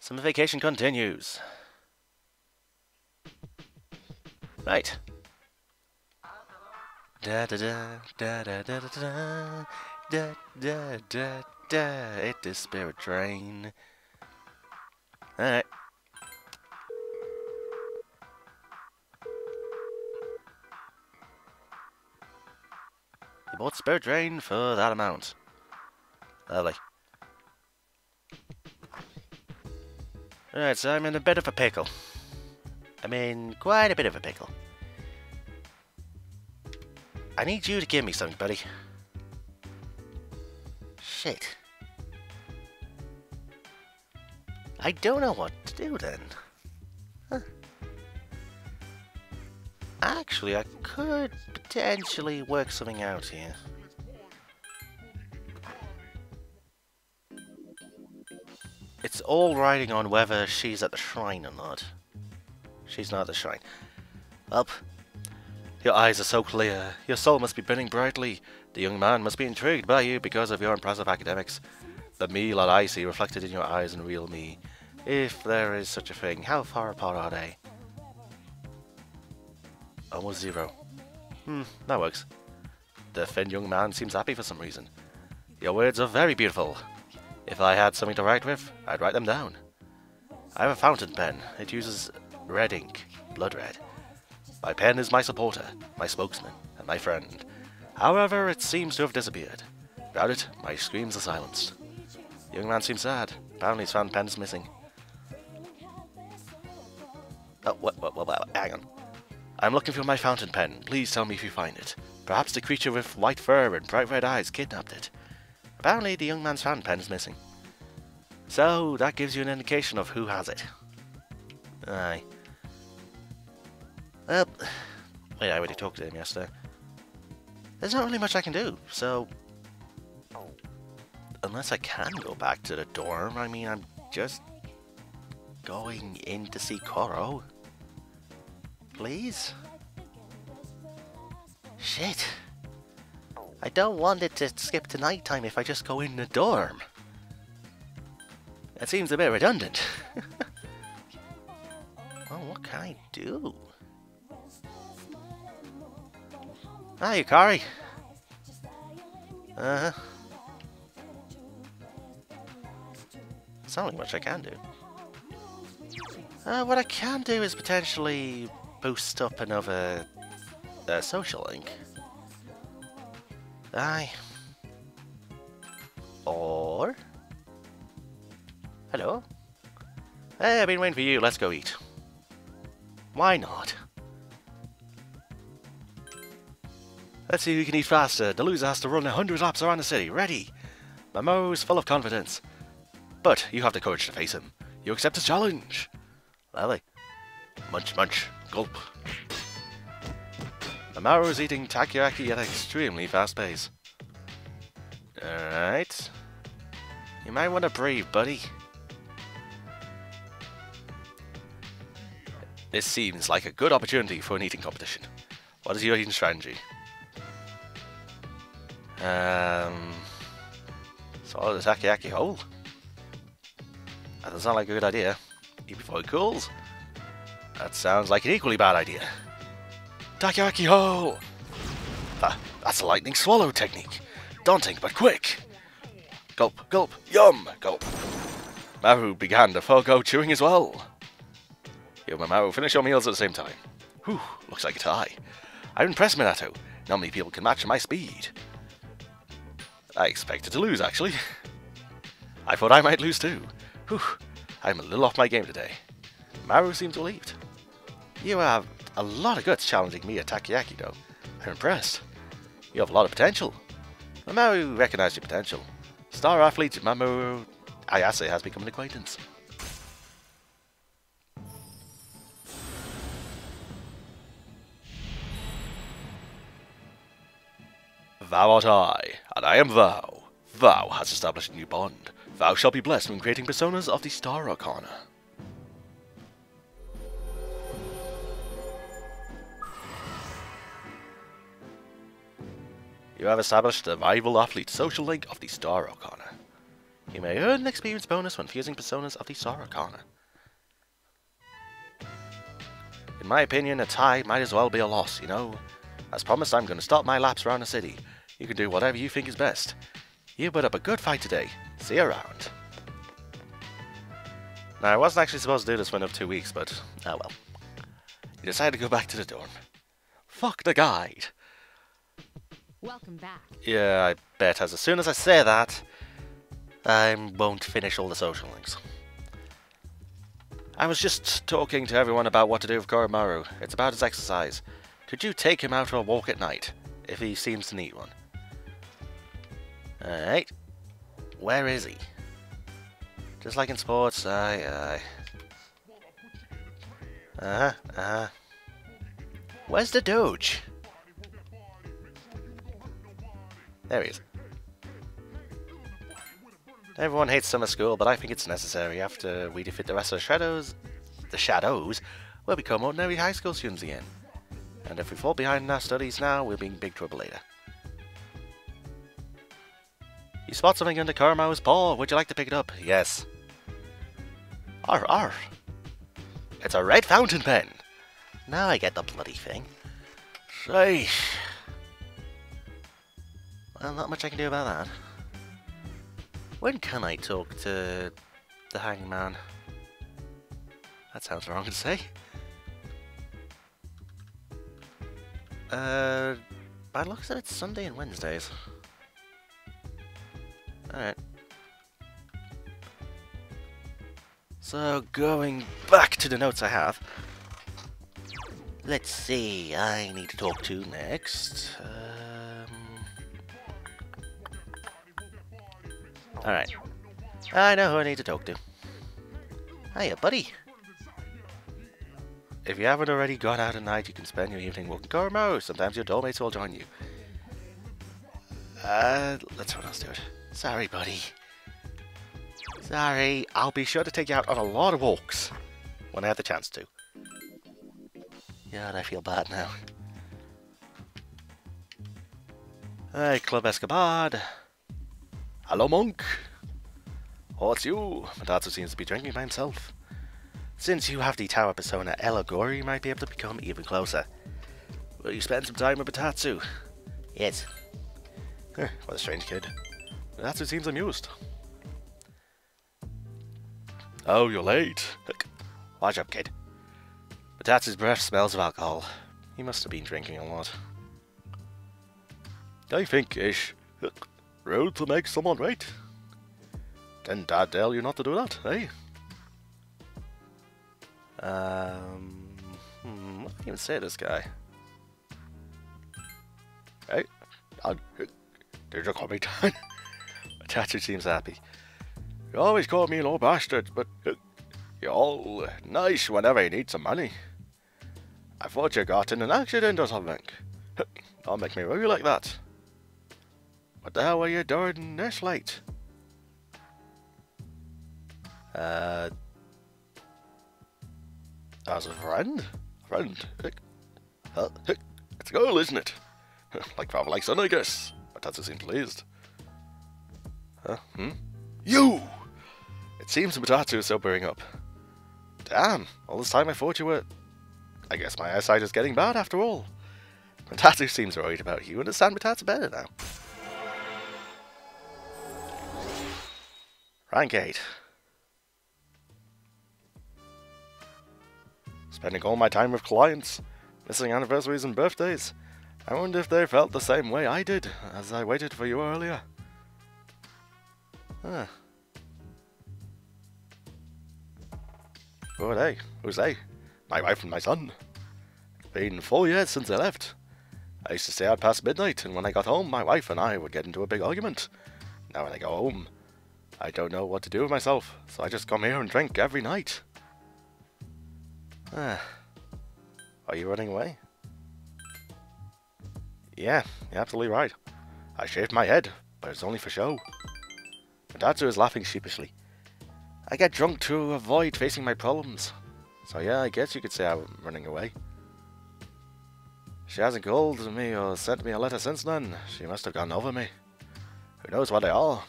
Summer vacation continues. Right. Da da da da da da da da da da da. It is Spirit Train. Alright. You bought Spirit Train for that amount. Lovely. Alright, so I'm in a bit of a pickle. I'm in quite a bit of a pickle. I need you to give me something, buddy. Shit. I don't know what to do then. Huh. Actually, I could potentially work something out here. It's all riding on whether she's at the shrine or not. She's not at the shrine. Well, your eyes are so clear. Your soul must be burning brightly. The young man must be intrigued by you because of your impressive academics. The me that I see reflected in your eyes and real me. If there is such a thing, how far apart are they? Almost 0. That works. The thin young man seems happy for some reason. Your words are very beautiful. If I had something to write with, I'd write them down. I have a fountain pen. It uses red ink, blood red. My pen is my supporter, my spokesman, and my friend. However, it seems to have disappeared. Without it, my screams are silenced. The young man seems sad. Apparently his fountain pen is missing. Oh, hang on. I'm looking for my fountain pen. Please tell me if you find it. Perhaps the creature with white fur and bright red eyes kidnapped it. Apparently the young man's fountain pen is missing. So, that gives you an indication of who has it. Aye. Well, wait, I already talked to him yesterday. There's not really much I can do, so... Unless I can go back to the dorm, I mean, I'm just... going in to see Koro. Please? Shit. I don't want it to skip to nighttime if I just go in the dorm. That seems a bit redundant. Well, what can I do? Hi, Yukari. There's not really much I can do. What I can do is potentially boost up another social link. Aye. Or... Hello? Hey, I've been waiting for you. Let's go eat. Why not? Let's see who can eat faster. The loser has to run 100 laps around the city. Ready? Momo is full of confidence. But you have the courage to face him. You accept his challenge. Lovely. Munch, munch. Gulp. Mamoru is eating takoyaki at an extremely fast pace. Alright. You might want to breathe, buddy. This seems like a good opportunity for an eating competition. What is your eating strategy? Swallow the takoyaki whole? That doesn't sound like a good idea. Eat before it cools? That sounds like an equally bad idea. Takoyaki whole! That's a lightning swallow technique. Daunting but quick. Gulp, gulp, yum, gulp. Maru began to forego chewing as well. You and Maru finish your meals at the same time. Whew, looks like a tie. I'm impressed, Minato. Not many people can match my speed. I expected to lose, actually. I thought I might lose too. Whew, I'm a little off my game today. Maru seems relieved. You have a lot of guts challenging me at takoyaki, though. I'm impressed. You have a lot of potential. Mamoru recognized your potential. Star athlete Mamoru Ayase has become an acquaintance. Thou art I, and I am thou. Thou hast established a new bond. Thou shalt be blessed when creating personas of the Star Arcana. You have established a rival athlete social link of the Star Arcana. You may earn an experience bonus when fusing personas of the Sora Corner. In my opinion, a tie might as well be a loss, you know? As promised, I'm going to stop my laps around the city. You can do whatever you think is best. You put up a good fight today. See you around. Now, I wasn't actually supposed to do this for another 2 weeks, but oh well. He decided to go back to the dorm. Fuck the guide. Welcome back. Yeah, I bet as soon as I say that, I won't finish all the social links. I was just talking to everyone about what to do with Koromaru. It's about his exercise. Could you take him out for a walk at night, if he seems to need one? Alright. Where is he? Just like in sports, aye. Where's the Doge? There he is. Everyone hates summer school, but I think it's necessary. After we defeat the rest of the shadows will become ordinary high school students again. And if we fall behind in our studies now, we'll be in big trouble later. You spot something under Koromaru's paw. Would you like to pick it up? Yes. Arr. It's a red fountain pen. Now I get the bloody thing. Say. Well, not much I can do about that. When can I talk to the hangman? That sounds wrong to say. By the looks of it, Sunday and Wednesdays. Alright. So, going back to the notes I have. Let's see, I need to talk to next. Alright. I know who I need to talk to. Hiya, buddy. If you haven't already gone out at night, you can spend your evening walking Koromaru. Sometimes your doormates will join you. Let someone else do it. Sorry, buddy. Sorry, I'll be sure to take you out on a lot of walks when I have the chance to. God, I feel bad now. Hey, Club Escabard. Hello, monk. Oh, it's you. Matatsu seems to be drinking by himself. Since you have the tower persona Elagori, you might be able to become even closer. Will you spend some time with Matatsu? Yes. What a strange kid. Matatsu seems amused. Oh, you're late. Watch up, kid. Matatsu's breath smells of alcohol. He must have been drinking a lot. I think it's rude to make someone wait. Didn't Dad tell you not to do that, eh? What can I even say to this guy? Hey, Dad, did you call me Dad? Matatsu seems happy. You always call me an old bastard, but you're all nice whenever you need some money. I thought you got in an accident or something. Don't make me worry like that. What the hell were you doing this late? As a friend? It's a girl, isn't it? Like father, like son, I guess. Matatsu seemed pleased. You! It seems Matatsu is sobering up. Damn, all this time I thought you were... I guess my eyesight is getting bad after all. Matatsu seems worried about you. Understand Matatsu better now. Rank 8. Spending all my time with clients, missing anniversaries and birthdays. I wonder if they felt the same way I did, as I waited for you earlier. Huh. Who are they? Who's they? My wife and my son. It's been 4 years since I left. I used to stay out past midnight, and when I got home, my wife and I would get into a big argument. Now when I go home, I don't know what to do with myself, so I just come here and drink every night. Are you running away? Yeah, you're absolutely right. I shaved my head, but it's only for show. Matatsu is laughing sheepishly. I get drunk to avoid facing my problems. So yeah, I guess you could say I'm running away. She hasn't called me or sent me a letter since then. She must have gone over me. Who knows what they are?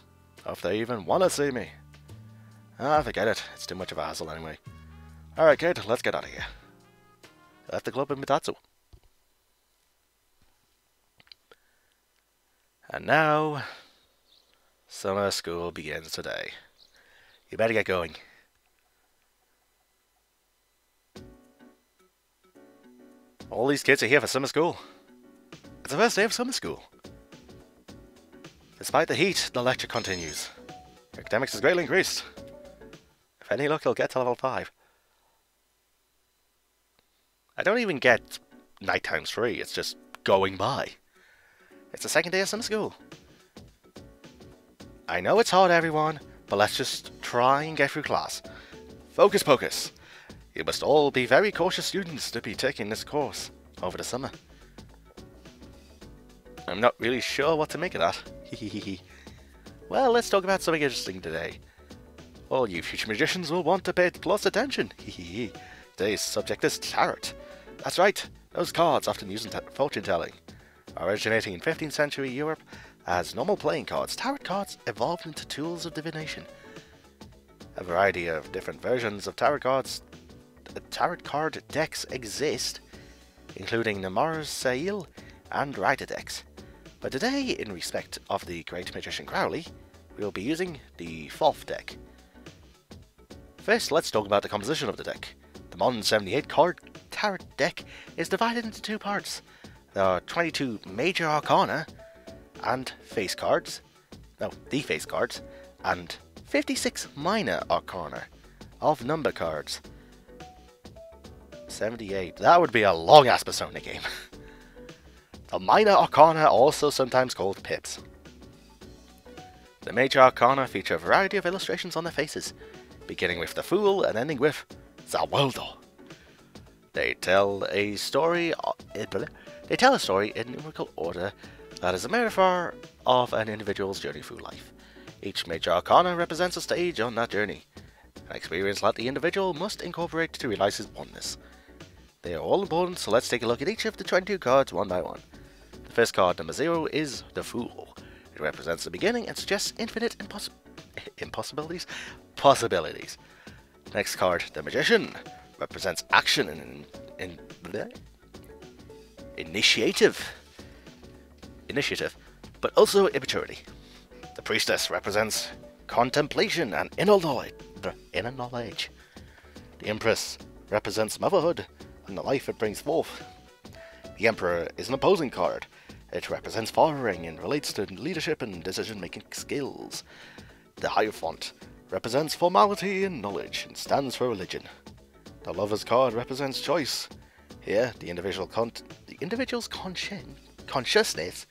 Or if they even want to see me. Ah, forget it. It's too much of a hassle anyway. Alright, kid, let's get out of here. Left the club in Mitatsu. And now, summer school begins today. You better get going. All these kids are here for summer school. It's the first day of summer school. Despite the heat, the lecture continues. Academics is greatly increased. If any luck, you'll get to level 5. I don't even get night times free, it's just going by. It's the second day of summer school. I know it's hard, everyone, but let's just try and get through class. Focus pocus. You must all be very cautious students to be taking this course over the summer. I'm not really sure what to make of that. Well, let's talk about something interesting today. All you future magicians will want to pay close attention. Today's subject is tarot. That's right, those cards often used in fortune telling. Originating in 15th century Europe as normal playing cards, tarot cards evolved into tools of divination. A variety of different versions of tarot card decks exist, including the Marseille and Rider decks. But today, in respect of the great magician Crowley, we will be using the 4th deck. First, let's talk about the composition of the deck. The modern 78 card tarot deck is divided into 2 parts. There are 22 major arcana and face cards, and 56 minor arcana of number cards. 78, that would be a long ass Persona game. The minor arcana are also sometimes called pips. The major arcana feature a variety of illustrations on their faces, beginning with the Fool and ending with Zawaldo. They tell a story in numerical order that is a metaphor of an individual's journey through life. Each major arcana represents a stage on that journey, an experience that the individual must incorporate to realize his oneness. They are all important, so let's take a look at each of the 22 cards one by one. The first card, number 0, is the Fool. It represents the beginning and suggests infinite possibilities. Next card, the Magician, represents action and initiative, but also immaturity. The Priestess represents contemplation and inner knowledge. The Empress represents motherhood and the life it brings forth. The Emperor is an opposing card. It represents fathering and relates to leadership and decision-making skills. The Hierophant represents formality and knowledge and stands for religion. The Lover's card represents choice. Here, the individual's consciousness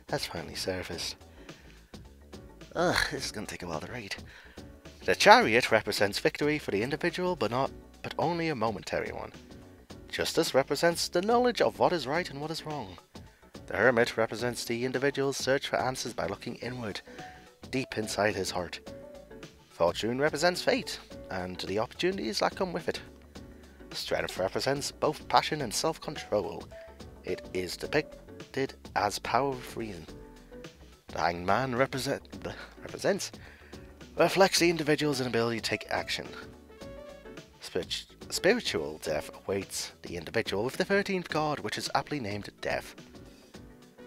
has finally surfaced. This is going to take a while to read. The Chariot represents victory for the individual, but only a momentary one. Justice represents the knowledge of what is right and what is wrong. The Hermit represents the individual's search for answers by looking inward, deep inside his heart. Fortune represents fate, and the opportunities that come with it. Strength represents both passion and self-control. It is depicted as power of reason. The Hanged Man reflects the individual's inability to take action. Spiritual death awaits the individual with the 13th card, which is aptly named Death.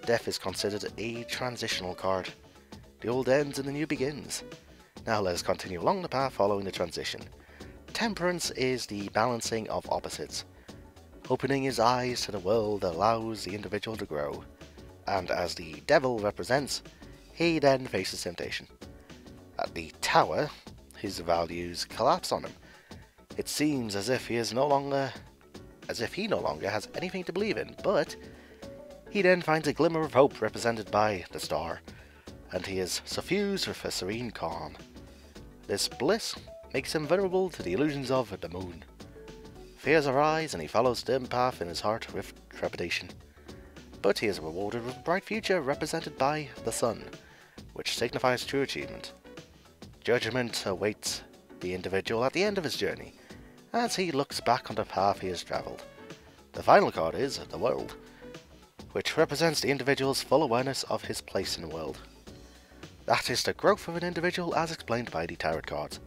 Death is considered a transitional card. The old ends and the new begins. Now let us continue along the path following the transition. Temperance is the balancing of opposites. Opening his eyes to the world allows the individual to grow, and as the Devil represents, he then faces temptation. At the Tower, his values collapse on him. It seems as if he no longer has anything to believe in, but he then finds a glimmer of hope represented by the star, and he is suffused with a serene calm. This bliss makes him vulnerable to the illusions of the moon. Fears arise and he follows the dim path in his heart with trepidation. But he is rewarded with a bright future represented by the sun, which signifies true achievement. Judgment awaits the individual at the end of his journey, as he looks back on the path he has travelled. The final card is the World, which represents the individual's full awareness of his place in the world. That is the growth of an individual as explained by the tarot cards.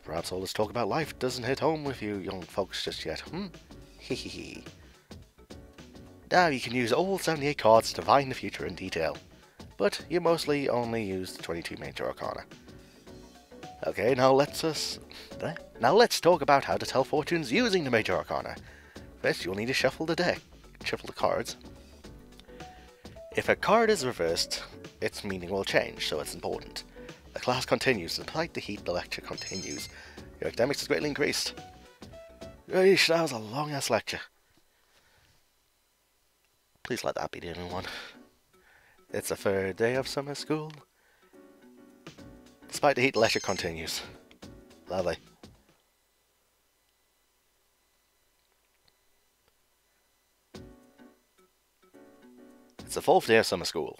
Perhaps all this talk about life doesn't hit home with you young folks just yet, Hehehe. Now you can use all 78 cards to divine the future in detail, but you mostly only use the 22 major arcana. Okay, now let's talk about how to tell fortunes using the major arcana. First, you'll need to shuffle the cards. If a card is reversed, its meaning will change, so it's important. The class continues, despite the heat, the lecture continues. Your academics is greatly increased. Yeesh, that was a long-ass lecture. Please let that be the only one. It's the third day of summer school. Despite the heat, the lecture continues. Lovely. It's the fourth day of summer school.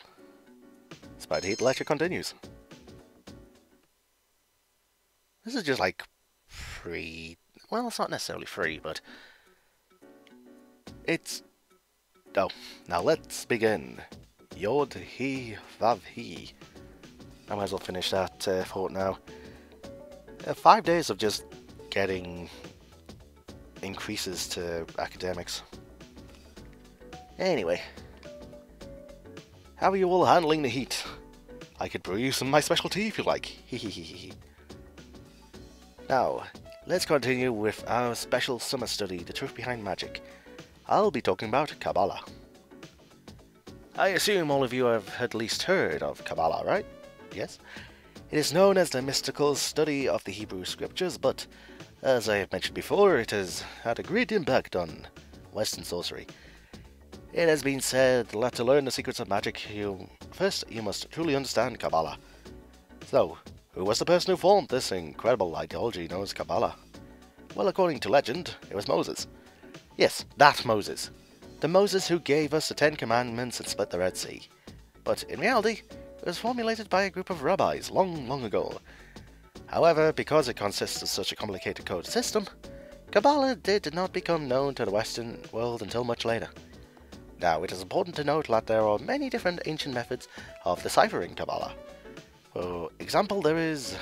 Despite the heat, the lecture continues. This is just like free. Well, it's not necessarily free, but it's. Oh, now let's begin. Yod he vav he. I might as well finish that thought now. 5 days of just getting increases to academics. Anyway, how are you all handling the heat? I could brew you some of my special tea if you like. Hehehehe. Now, let's continue with our special summer study, The Truth Behind Magic. I'll be talking about Kabbalah. I assume all of you have at least heard of Kabbalah, right? Yes? It is known as the mystical study of the Hebrew scriptures, but, as I have mentioned before, it has had a great impact on Western sorcery. It has been said that to learn the secrets of magic, first you must truly understand Kabbalah. So, who was the person who formed this incredible ideology known as Kabbalah? Well, according to legend, it was Moses. Yes, that Moses. The Moses who gave us the 10 Commandments and split the Red Sea. But in reality, it was formulated by a group of rabbis long, long ago. However, because it consists of such a complicated code system, Kabbalah did not become known to the Western world until much later. Now, it is important to note that there are many different ancient methods of deciphering Kabbalah. For example, there is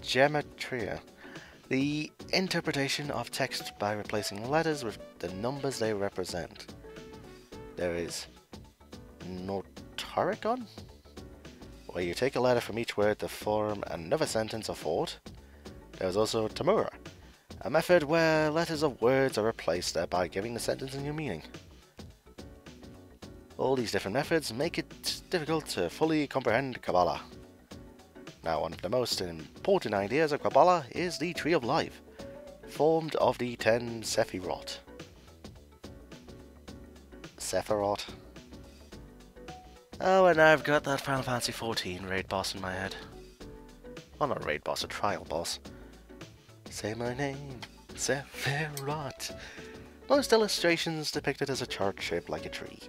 gematria, the interpretation of text by replacing letters with the numbers they represent. There is notarikon, where you take a letter from each word to form another sentence or thought. There is also tamura, a method where letters of words are replaced, thereby giving the sentence a new meaning. All these different methods make it difficult to fully comprehend Kabbalah. Now, one of the most important ideas of Kabbalah is the Tree of Life, formed of the 10 Sephirot. Sephiroth. Oh, and I've got that Final Fantasy XIV raid boss in my head. Well, not a raid boss, a trial boss. Say my name, Sephiroth. Most illustrations depict it as a chart shaped like a tree.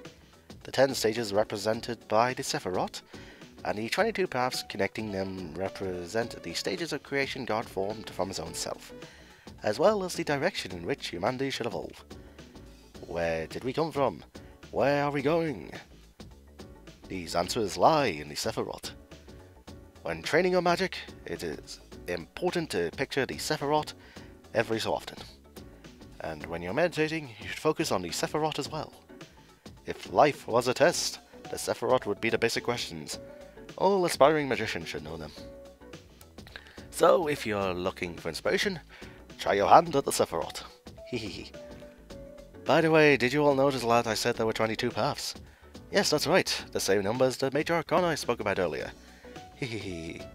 The 10 stages represented by the Sephiroth, and the 22 paths connecting them represent the stages of creation God formed from his own self, as well as the direction in which humanity should evolve. Where did we come from? Where are we going? These answers lie in the Sephiroth. When training your magic, it is important to picture the Sephiroth every so often. And when you're meditating, you should focus on the Sephiroth as well. If life was a test, the Sephiroth would be the basic questions. All aspiring magicians should know them. So, if you're looking for inspiration, try your hand at the Sephiroth. Hehehe. By the way, did you all notice that I said there were 22 paths? Yes, that's right, the same number as the Major Arcana I spoke about earlier. Hehehe.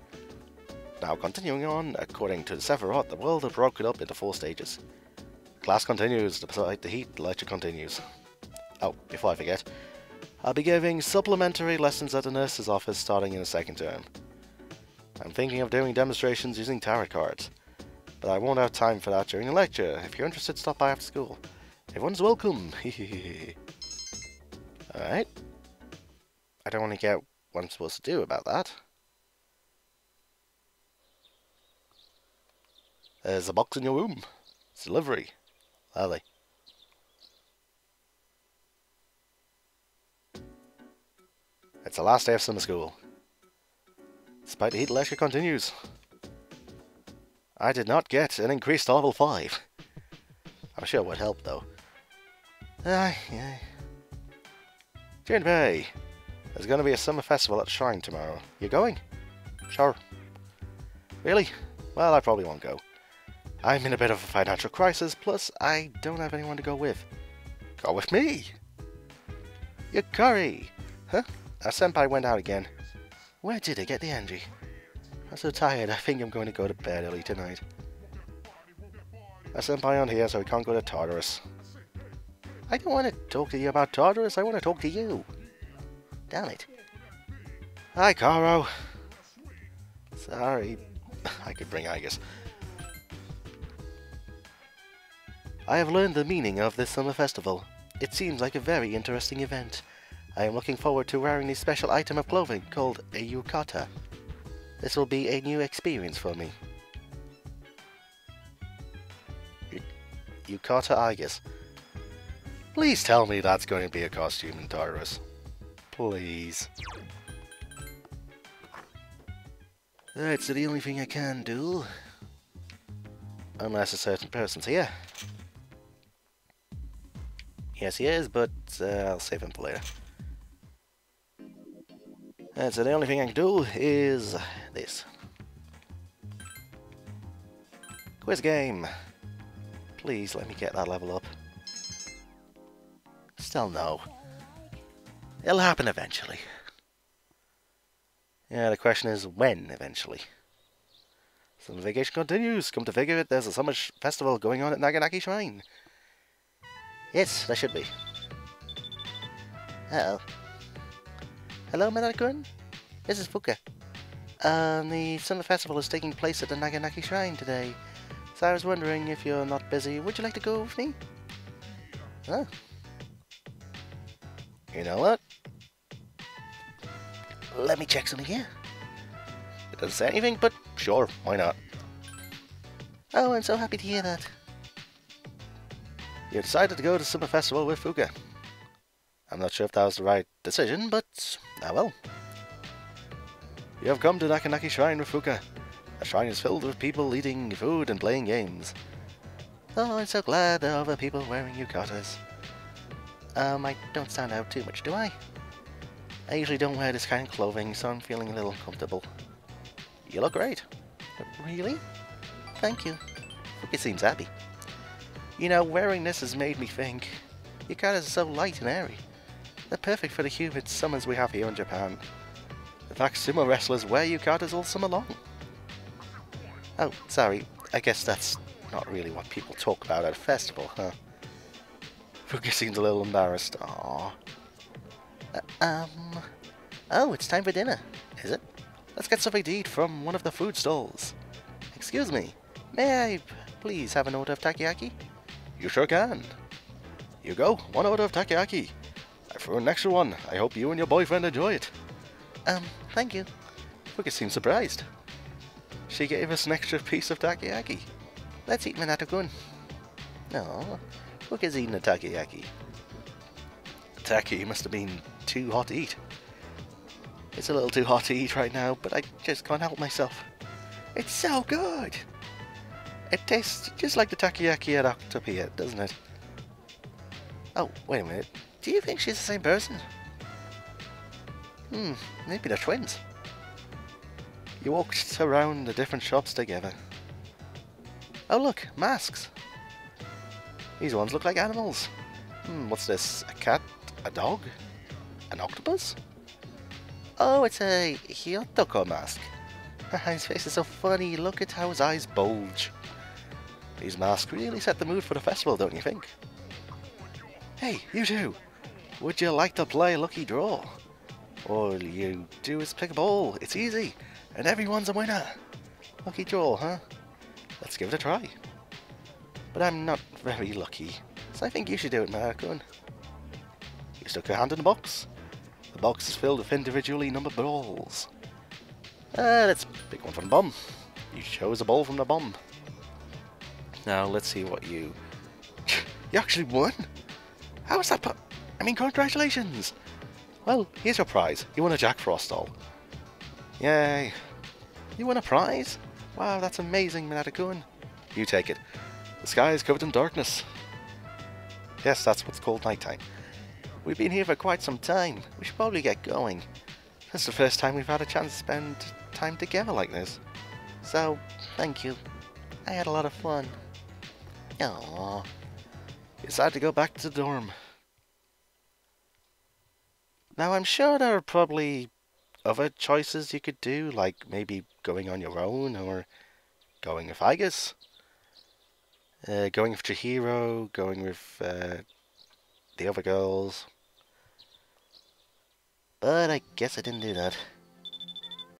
Now, continuing on, according to the Sephiroth, the world is broken up into 4 stages. Class continues, despite the heat, the lecture continues. Oh, before I forget, I'll be giving supplementary lessons at the nurse's office starting in the 2nd term. I'm thinking of doing demonstrations using tarot cards, but I won't have time for that during the lecture. If you're interested, stop by after school. Everyone's welcome. Alright. I don't want to get what I'm supposed to do about that. There's a box in your room. It's delivery. Lovely. It's the last day of summer school. despite the heat lecture continues. I did not get an increased to level 5. I'm sure it would help though. Yeah. Junpei, there's going to be a summer festival at Shrine tomorrow. You going? Sure. Really? Well, I probably won't go. I'm in a bit of a financial crisis, plus I don't have anyone to go with. Go with me! Yukari! Huh? Our senpai went out again. Where did he get the energy? I'm so tired, I think I'm going to go to bed early tonight. Our senpai aren't here, so we can't go to Tartarus. I don't want to talk to you about Tartarus, I want to talk to you. Damn it. Hi, Karo. Sorry. I could bring Igus. I have learned the meaning of this summer festival. It seems like a very interesting event. I am looking forward to wearing this special item of clothing called a yukata. This will be a new experience for me. Yukata Igus. Please tell me that's going to be a costume in Tartarus. Please. That's the only thing I can do. Unless a certain person's here. Yes, he is, but I'll save him for later. And so the only thing I can do is this. Quiz game. Please let me get that level up. Still no. It'll happen eventually. Yeah, the question is when eventually. Summer vacation continues. Come to figure it, there's a summer festival going on at Naganaki Shrine. Yes, there should be. Uh-oh. Hello, Manada-kun? This is Fuka. The summer festival is taking place at the Naganaki Shrine today. So I was wondering if you're not busy, would you like to go with me? Oh. You know what? Let me check something here. It doesn't say anything, but sure, why not? Oh, I'm so happy to hear that. You decided to go to summer festival with Fuka. I'm not sure if that was the right decision, but ah well. You have come to Naganaki Shrine with Fuka. The shrine is filled with people eating food and playing games. Oh, I'm so glad there are other people wearing yukatas. I don't stand out too much, do I? I usually don't wear this kind of clothing, so I'm feeling a little uncomfortable. You look great. Really? Thank you. Fuka seems happy. You know, wearing this has made me think. Yukatas are so light and airy. They're perfect for the humid summers we have here in Japan. In fact, sumo wrestlers wear yukatas all summer long. Oh, sorry. I guess that's not really what people talk about at a festival, huh? Fuka seems a little embarrassed. Aww. Oh, it's time for dinner, is it? Let's get something to eat from one of the food stalls. Excuse me, may I please have an order of takoyaki? You sure can. You go, one order of takoyaki. I threw an extra one. I hope you and your boyfriend enjoy it. Thank you. Fuka seems surprised. She gave us an extra piece of takoyaki. Let's eat Minato-kun. No, Fuka's eating a takoyaki. Taki must have been too hot to eat. It's a little too hot to eat right now, but I just can't help myself. It's so good! It tastes just like the takoyaki at Octopia, doesn't it? Oh, wait a minute. Do you think she's the same person? Maybe they're twins. You walked around the different shops together. Oh look, masks! These ones look like animals. What's this? A cat? A dog? An octopus? Oh, it's a Hyotoko mask. His face is so funny, look at how his eyes bulge. These masks really set the mood for the festival, don't you think? Hey, you two! Would you like to play Lucky Draw? All you do is pick a ball, it's easy, and everyone's a winner. Lucky Draw, huh? Let's give it a try. But I'm not very lucky, so I think you should do it, Marco-kun. You stuck your hand in the box. The box is filled with individually numbered balls. Let's pick one from the bomb. You chose a ball from the bomb. Now let's see what you... You actually won? How is that I mean, congratulations! Well, here's your prize. You won a Jack Frost doll. Yay. You won a prize? Wow, that's amazing, Minata-kun. You take it. The sky is covered in darkness. Yes, that's what's called nighttime. We've been here for quite some time. We should probably get going. This is the first time we've had a chance to spend time together like this. So, thank you. I had a lot of fun. Aww. It's sad to go back to the dorm. Now, I'm sure there are probably other choices you could do, like maybe going on your own, or going with Igus, going with Chihiro, going with the other girls. But I guess I didn't do that.